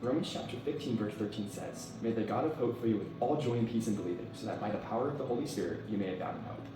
Romans chapter 15 verse 13 says, "May the God of hope fill you with all joy and peace in believing, so that by the power of the Holy Spirit you may abound in hope."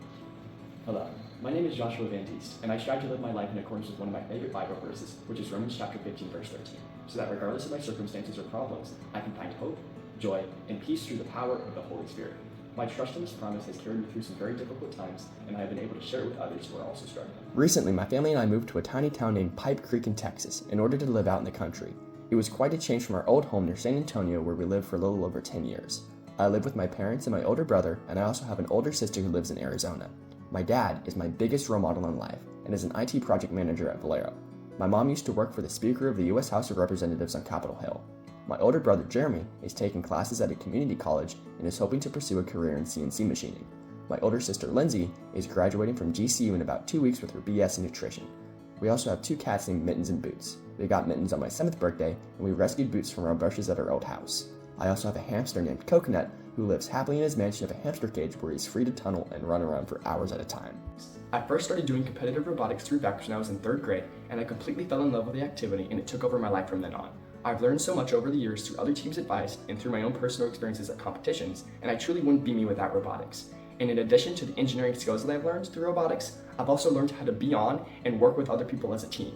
Hello, my name is Joshua Van Deest, and I strive to live my life in accordance with one of my favorite Bible verses, which is Romans chapter 15 verse 13, so that regardless of my circumstances or problems, I can find hope, joy, and peace through the power of the Holy Spirit. My trust in this promise has carried me through some very difficult times, and I have been able to share it with others who are also struggling. Recently, my family and I moved to a tiny town named Pipe Creek in Texas in order to live out in the country. It was quite a change from our old home near San Antonio, where we lived for a little over 10 years. I live with my parents and my older brother, and I also have an older sister who lives in Arizona. My dad is my biggest role model in life and is an IT project manager at Valero. My mom used to work for the Speaker of the U.S. House of Representatives on Capitol Hill. My older brother Jeremy is taking classes at a community college and is hoping to pursue a career in CNC machining. My older sister Lindsay is graduating from GCU in about 2 weeks with her BS in nutrition. We also have 2 cats named Mittens and Boots. We got Mittens on my 7th birthday, and we rescued Boots from our bushes at our old house. I also have a hamster named Coconut who lives happily in his mansion of a hamster cage where he's free to tunnel and run around for hours at a time. I first started doing competitive robotics through Vectors when I was in 3rd grade, and I completely fell in love with the activity, and it took over my life from then on. I've learned so much over the years through other teams' advice and through my own personal experiences at competitions, and I truly wouldn't be me without robotics. And in addition to the engineering skills that I've learned through robotics, I've also learned how to be on and work with other people as a team.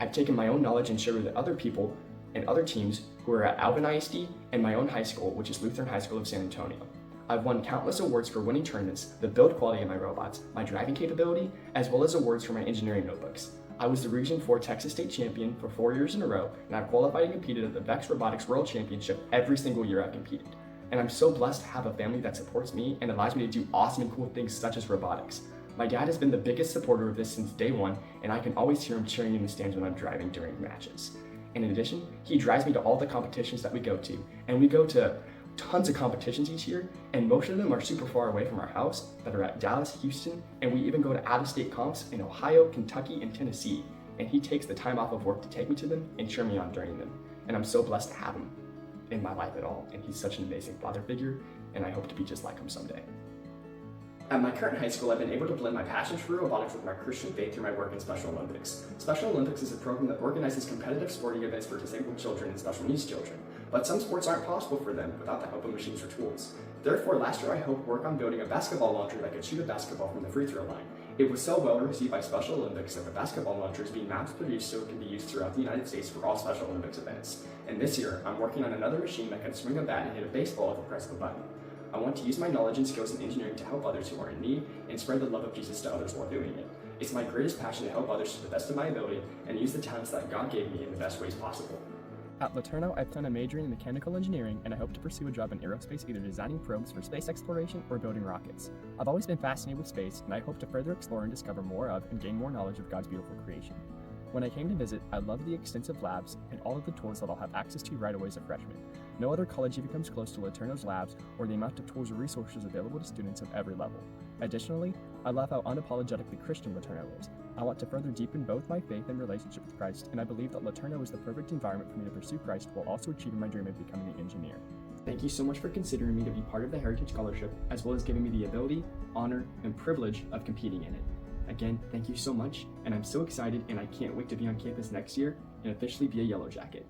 I've taken my own knowledge and shared it with other people and other teams who are at Alvin ISD and my own high school, which is Lutheran High School of San Antonio. I've won countless awards for winning tournaments, the build quality of my robots, my driving capability, as well as awards for my engineering notebooks. I was the Region 4 Texas State Champion for 4 years in a row, and I've qualified and competed at the VEX Robotics World Championship every single year I've competed. And I'm so blessed to have a family that supports me and allows me to do awesome and cool things such as robotics. My dad has been the biggest supporter of this since day one, and I can always hear him cheering in the stands when I'm driving during matches. And in addition, he drives me to all the competitions that we go to, and we go to tons of competitions each year, and most of them are super far away from our house that are at Dallas, Houston, and we even go to out-of-state comps in Ohio, Kentucky, and Tennessee. And he takes the time off of work to take me to them and cheer me on during them. And I'm so blessed to have him in my life at all, and he's such an amazing father figure, and I hope to be just like him someday. At my current high school, I've been able to blend my passion for robotics with my Christian faith through my work in Special Olympics. Special Olympics is a program that organizes competitive sporting events for disabled children and special needs children, but some sports aren't possible for them without the help of machines or tools. Therefore, last year I helped work on building a basketball launcher that could shoot a basketball from the free throw line. It was so well received by Special Olympics that the basketball launcher is being mass-produced so it can be used throughout the United States for all Special Olympics events. And this year, I'm working on another machine that can swing a bat and hit a baseball at the press of a button. I want to use my knowledge and skills in engineering to help others who are in need and spread the love of Jesus to others while doing it. It's my greatest passion to help others to the best of my ability and use the talents that God gave me in the best ways possible. At LeTourneau, I plan on majoring in mechanical engineering, and I hope to pursue a job in aerospace, either designing probes for space exploration or building rockets. I've always been fascinated with space, and I hope to further explore and discover more of and gain more knowledge of God's beautiful creation. When I came to visit, I loved the extensive labs and all of the tools that I'll have access to right away as a freshman. No other college even comes close to LeTourneau's labs or the amount of tools or resources available to students of every level. Additionally, I love how unapologetically Christian LeTourneau is. I want to further deepen both my faith and relationship with Christ, and I believe that LeTourneau is the perfect environment for me to pursue Christ while also achieving my dream of becoming an engineer. Thank you so much for considering me to be part of the Heritage Scholarship, as well as giving me the ability, honor, and privilege of competing in it. Again, thank you so much, and I'm so excited, and I can't wait to be on campus next year and officially be a Yellow Jacket.